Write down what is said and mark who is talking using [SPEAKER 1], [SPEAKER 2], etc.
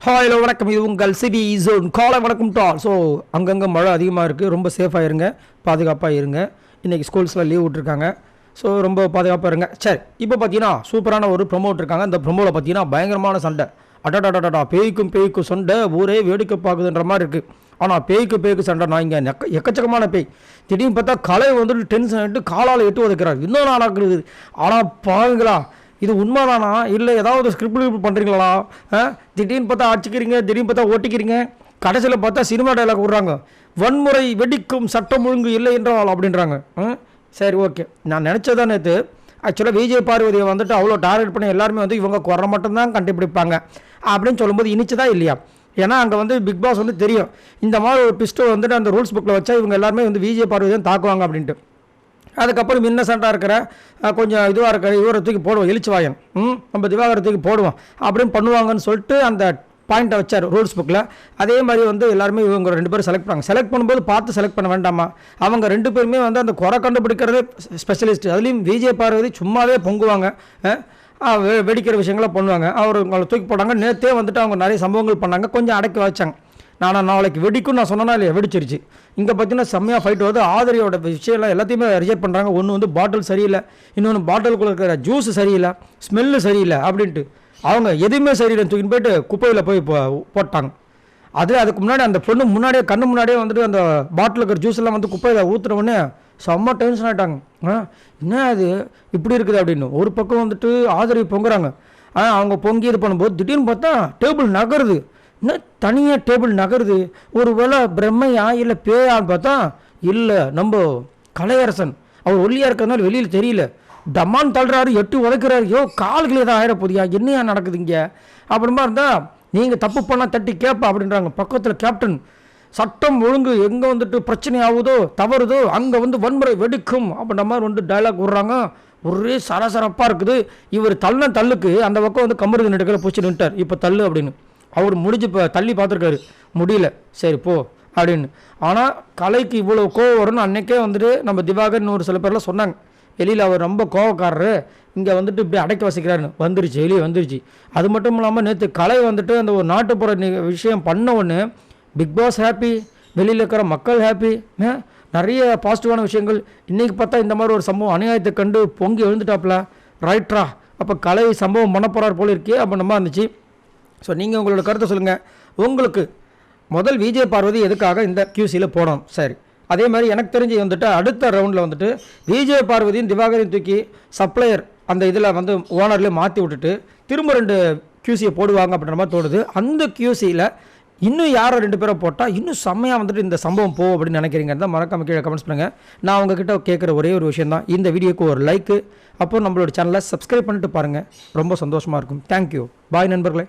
[SPEAKER 1] Hello வணக்கம், இது உங்கள் சிபி ஜோன். காலை வணக்கம் டால். ஸோ அங்கங்கே மழை அதிகமாக இருக்குது, ரொம்ப சேஃபாக இருங்க, பாதுகாப்பாக இருங்க. இன்றைக்கி ஸ்கூல்ஸில் லீவ் விட்ருக்காங்க, ஸோ ரொம்ப பாதுகாப்பாக இருங்க. சரி, இப்போ பார்த்தீங்கன்னா சூப்பரான ஒரு ப்ரொமோட் இருக்காங்க. இந்த ப்ரொமோவில் பார்த்தீங்கன்னா பயங்கரமான சண்டை, அடடா பேய்க்கும் சண்டை, ஊரே வேடிக்கை பார்க்குதுன்ற மாதிரி இருக்குது. ஆனால் பேய்க்கு சண்டை நான் இங்கே எக்கச்சக்கமான பேய். திடீர்னு பார்த்தா கலை வந்துட்டு டென்ஷன் ஆகிட்டு காலால் எட்டு உதைக்கிறார். இன்னும் நடக்குது. ஆனால் பாருங்களா, இது உண்மைதானா இல்லை ஏதாவது ஸ்கிரிப்ட் பண்ணுறீங்களா? திடீர்னு பார்த்தா அடிச்சுக்கிறீங்க, திடீர்னு பார்த்தா ஓட்டிக்கிறீங்க, கடைசியில் பார்த்தா சினிமா டைலாக் விட்றாங்க, வன்முறை வெடிக்கும் சட்டம் ஒழுங்கு இல்லை என்றால் அப்படின்றாங்க. சரி, ஓகே. நான் நினச்சதான் நேற்று ஆக்சுவலாக விஜய் பார்வதியை வந்துட்டு அவ்வளோ டார்கெட் பண்ணி எல்லாருமே வந்து இவங்க குறை மட்டும்தான் கண்டுபிடிப்பாங்க அப்படின்னு சொல்லும்போது இனிச்சதா இல்லையா? ஏன்னா அங்கே வந்து பிக் பாஸ் வந்து தெரியும் இந்த மாதிரி ஒரு பிஸ்டோ வந்துட்டு அந்த ரூல்ஸ் புக்கில் வச்சா இவங்க எல்லாருமே வந்து விஜய் பார்வதி தான் தாக்குவாங்க அப்படின்ட்டு. அதுக்கப்புறம் இன்னசென்ட்டாக இருக்கிற கொஞ்சம் இதுவாக இருக்கிற இவரை தூக்கி போடுவோம், எழுச்சிவாயன் நம்ம திவாகரை தூக்கி போடுவோம் அப்படின்னு பண்ணுவாங்கன்னு சொல்லிட்டு அந்த பாயிண்ட்டை வச்சார் ரூல்ஸ் புக்கில். அதே மாதிரி வந்து எல்லாருமே இவங்க ரெண்டு பேரும் செலக்ட் பண்ணாங்க. செலக்ட் பண்ணும்போது பார்த்து செலக்ட் பண்ண வேண்டாமா? அவங்க ரெண்டு பேருமே வந்து அந்த குறை கண்டுபிடிக்கிறதே ஸ்பெஷலிஸ்ட். அதுலேயும் விஜய் பார்வதி சும்மாவே பொங்குவாங்க, வெடிக்கிற விஷயங்களாம் பண்ணுவாங்க. அவங்களை தூக்கி போட்டாங்க. நேற்றே வந்துட்டு அவங்க நிறைய சம்பவங்கள் பண்ணாங்க, கொஞ்சம் அடக்கி வச்சாங்க. நாளைக்கு வெடிக்கும் நான் சொன்னேன்னா இல்லையா, வெடிச்சிருச்சு. இங்கே பார்த்தீங்கன்னா செம்மையாக ஃபைட் வருது. ஆதரியோட விஷயம்லாம் எல்லாத்தையுமே ரிஜெக்ட் பண்ணுறாங்க. ஒன்று வந்து பாட்டில் சரியில்லை, இன்னொன்று பாட்டிலுக்குள்ள இருக்கிற ஜூஸ் சரியில்லை, ஸ்மெல்லு சரியில்லை அப்படின்ட்டு அவங்க எதுவுமே சரியில்லைன்னு தூக்கின்னு போயிட்டு குப்பையில் போய் போட்டாங்க. அதுக்கு முன்னாடி அந்த பொண்ணு முன்னாடியே கண்ணு முன்னாடியே வந்துட்டு அந்த பாட்டில் இருக்கிற ஜூஸ் எல்லாம் வந்து குப்பையில் ஊற்றுறவுடனே செம்ம டென்ஷன் ஆகிட்டாங்க. என்ன அது இப்படி இருக்குது அப்படின்னு. ஒரு பக்கம் வந்துட்டு ஆதரவு பொங்குறாங்க. அவங்க பொங்கி இது பண்ணும்போது திடீர்னு பார்த்தா டேபிள் நகருது. இன்னும் தனியாக டேபிள் நகருது. ஒரு வேளை பிரம்மையா இல்லை பேயான்னு பார்த்தா இல்லை, நம்ம கலையரசன். அவர் ஒல்லியாக இருக்கிறதுனால வெளியில் தெரியல, டம்மான்னு தள்ளுறாரு, எட்டு உதைக்கிறாரு. கால்களே தான் ஆயிட போதியா, என்னையா நடக்குது இங்கே அப்படிமா இருந்தால் நீங்கள் தப்பு பண்ணால் தட்டி கேட்பா அப்படின்றாங்க. பக்கத்தில் கேப்டன், சட்டம் ஒழுங்கு எங்கே வந்துட்டு பிரச்சனை ஆகுதோ தவறுதோ அங்கே வந்து வன்முறை வெடிக்கும் அப்படின்ற மாதிரி வந்து டைலாக் விடுறாங்க. ஒரே சரசரப்பாக இருக்குது. இவர் தள்ளுக்கு அந்த பக்கம் வந்து கமருது நெடுக்கல பூச்சி நின்ட்டார். இப்போ தள்ளு அப்படின்னு அவர் முடிஞ்சு இப்போ தள்ளி பார்த்துருக்காரு, முடியல, சரி போ அப்படின்னு. ஆனால் கலைக்கு இவ்வளோ கோவம் வரும்னு அன்றைக்கே வந்துட்டு நம்ம திவாகர்னு ஒரு சில பேர்லாம் சொன்னாங்க. வெளியில் அவர் ரொம்ப கோவக்காரரு, இங்கே வந்துட்டு இப்படி அடைக்க வசிக்கிறாருன்னு வந்துருச்சு, வெளியே வந்துருச்சு. அது மட்டும் இல்லாமல் நேற்று கலை வந்துட்டு அந்த ஒரு நாட்டுப்புற விஷயம் பண்ண ஒன்று பிக் பாஸ் ஹாப்பி, வெளியில் இருக்கிற மக்கள் ஹாப்பி, நிறைய பாசிட்டிவான விஷயங்கள். இன்றைக்கி பார்த்தா இந்த மாதிரி ஒரு சம்பவம் அநியாயத்தை கண்டு பொங்கி எழுந்துட்டாப்புல. ரைட்ரா, அப்போ கலை சம்பவம் பண்ண போகிறார் போல இருக்கே அப்போ நம்ம இருந்துச்சு. ஸோ நீங்கள் உங்களோட கருத்தை சொல்லுங்கள். உங்களுக்கு முதல் விஜய் பார்வதி எதுக்காக இந்த QCயில் போடணும்? சரி, அதே மாதிரி எனக்கு தெரிஞ்சு வந்துட்டு அடுத்த ரவுண்டில் வந்துட்டு விஜய் பார்வதியும் திவாகரையும் தூக்கி சப்ளையர் அந்த இதில் வந்து ஓனர்லேயே மாற்றி விட்டுட்டு திரும்ப 2 QCயை போடுவாங்க அப்படின்ற மாதிரி தோணுது. அந்த QCயில் இன்னும் யாரை 2 பேரை போட்டால் இன்னும் செம்மையாக வந்துட்டு இந்த சம்பவம் போகும் அப்படின்னு நினைக்கிறீங்க தான் மறக்காம கீழே கமெண்ட்ஸ் பண்ணுங்கள். நான் உங்ககிட்ட கேட்குற ஒரே ஒரு விஷயம் தான், இந்த வீடியோக்கு ஒரு லைக்கு, அப்போ நம்மளோட சேனலை சப்ஸ்கிரைப் பண்ணிட்டு பாருங்கள், ரொம்ப சந்தோஷமாக இருக்கும். தேங்க்யூ, பாய் நண்பர்களே.